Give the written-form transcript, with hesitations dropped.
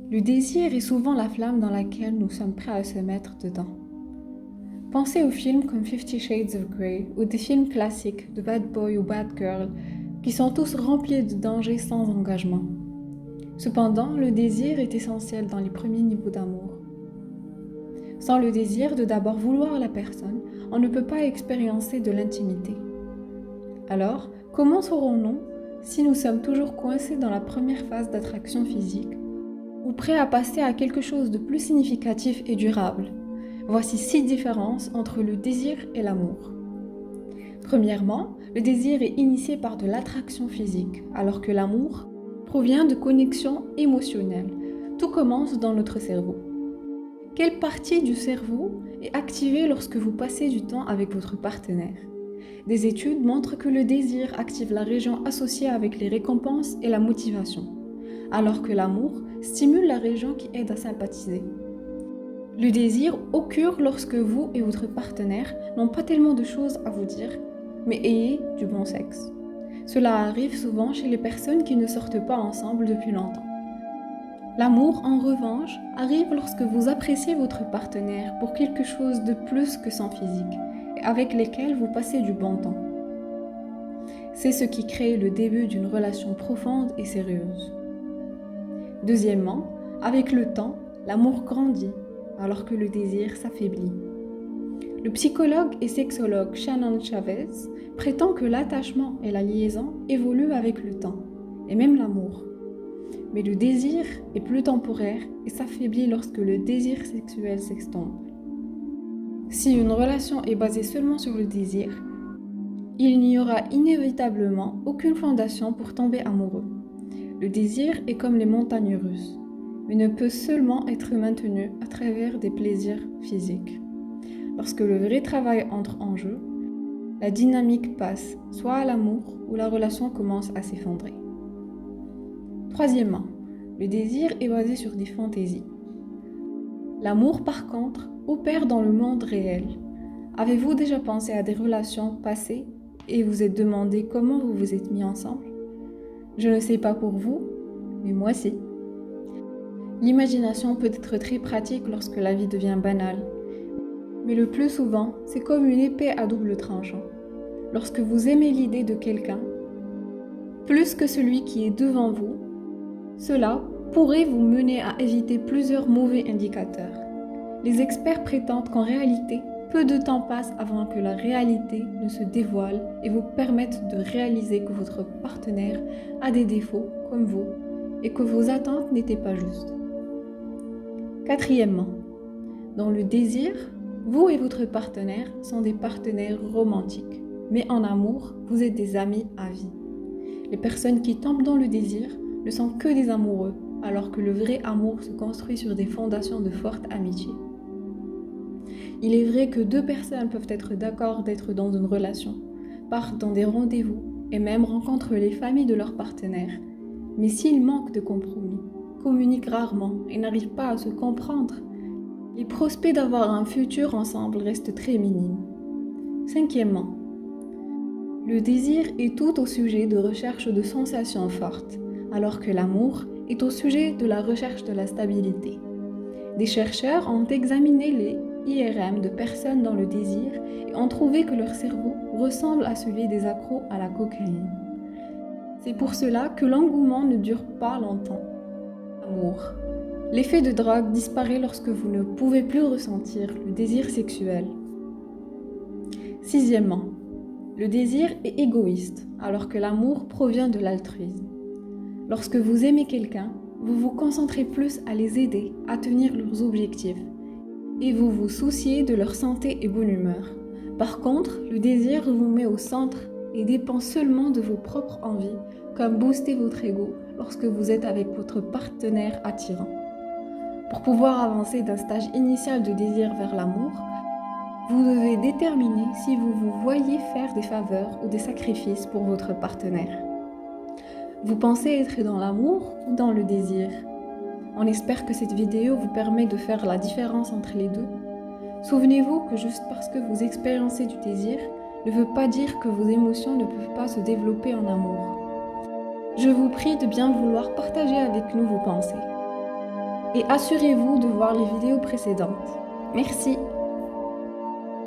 Le désir est souvent la flamme dans laquelle nous sommes prêts à se mettre dedans. Pensez aux films comme 50 Shades of Grey ou des films classiques de Bad Boy ou Bad Girl qui sont tous remplis de dangers sans engagement. Cependant, le désir est essentiel dans les premiers niveaux d'amour. Sans le désir de d'abord vouloir la personne, on ne peut pas expérimenter de l'intimité. Alors, comment saurons-nous si nous sommes toujours coincés dans la première phase d'attraction physique ou prêts à passer à quelque chose de plus significatif et durable? Voici 6 différences entre le désir et l'amour. Premièrement, le désir est initié par de l'attraction physique, alors que l'amour provient de connexions émotionnelles. Tout commence dans notre cerveau. Quelle partie du cerveau est activée lorsque vous passez du temps avec votre partenaire? Des études montrent que le désir active la région associée avec les récompenses et la motivation, alors que l'amour stimule la région qui aide à sympathiser. Le désir occure lorsque vous et votre partenaire n'ont pas tellement de choses à vous dire, mais ayez du bon sexe. Cela arrive souvent chez les personnes qui ne sortent pas ensemble depuis longtemps. L'amour, en revanche, arrive lorsque vous appréciez votre partenaire pour quelque chose de plus que son physique, et avec lesquels vous passez du bon temps. C'est ce qui crée le début d'une relation profonde et sérieuse. Deuxièmement, avec le temps, l'amour grandit, alors que le désir s'affaiblit. Le psychologue et sexologue Shannon Chavez prétend que l'attachement et la liaison évoluent avec le temps, et même l'amour. Mais le désir est plus temporaire et s'affaiblit lorsque le désir sexuel s'estompe. Si une relation est basée seulement sur le désir, il n'y aura inévitablement aucune fondation pour tomber amoureux. Le désir est comme les montagnes russes, mais ne peut seulement être maintenu à travers des plaisirs physiques. Lorsque le vrai travail entre en jeu, la dynamique passe soit à l'amour ou la relation commence à s'effondrer. Troisièmement, le désir est basé sur des fantaisies. L'amour, par contre, opère dans le monde réel. Avez-vous déjà pensé à des relations passées et vous êtes demandé comment vous vous êtes mis ensemble? Je ne sais pas pour vous, mais moi si. L'imagination peut être très pratique lorsque la vie devient banale, mais le plus souvent, c'est comme une épée à double tranchant. Lorsque vous aimez l'idée de quelqu'un, plus que celui qui est devant vous, cela pourrait vous mener à éviter plusieurs mauvais indicateurs. Les experts prétendent qu'en réalité, peu de temps passe avant que la réalité ne se dévoile et vous permette de réaliser que votre partenaire a des défauts comme vous et que vos attentes n'étaient pas justes. Quatrièmement, dans le désir, vous et votre partenaire sont des partenaires romantiques, mais en amour, vous êtes des amis à vie. Les personnes qui tombent dans le désir ne sont que des amoureux, alors que le vrai amour se construit sur des fondations de forte amitié. Il est vrai que 2 personnes peuvent être d'accord d'être dans une relation, partent dans des rendez-vous et même rencontrent les familles de leurs partenaires. Mais s'ils manquent de compromis, communiquent rarement et n'arrivent pas à se comprendre, les prospects d'avoir un futur ensemble restent très minimes. Cinquièmement, le désir est tout au sujet de recherche de sensations fortes, alors que l'amour est au sujet de la recherche de la stabilité. Des chercheurs ont examiné les IRM de personnes dans le désir et ont trouvé que leur cerveau ressemble à celui des accros à la cocaïne. C'est pour cela que l'engouement ne dure pas longtemps. Amour. L'effet de drogue disparaît lorsque vous ne pouvez plus ressentir le désir sexuel. Sixièmement, le désir est égoïste, alors que l'amour provient de l'altruisme. Lorsque vous aimez quelqu'un, vous vous concentrez plus à les aider à atteindre leurs objectifs et vous vous souciez de leur santé et bonne humeur. Par contre, le désir vous met au centre et dépend seulement de vos propres envies, comme booster votre ego lorsque vous êtes avec votre partenaire attirant. Pour pouvoir avancer d'un stage initial de désir vers l'amour, vous devez déterminer si vous vous voyez faire des faveurs ou des sacrifices pour votre partenaire. Vous pensez être dans l'amour ou dans le désir? On espère que cette vidéo vous permet de faire la différence entre les deux. Souvenez-vous que juste parce que vous expériencez du désir ne veut pas dire que vos émotions ne peuvent pas se développer en amour. Je vous prie de bien vouloir partager avec nous vos pensées. et assurez-vous de voir les vidéos précédentes. Merci!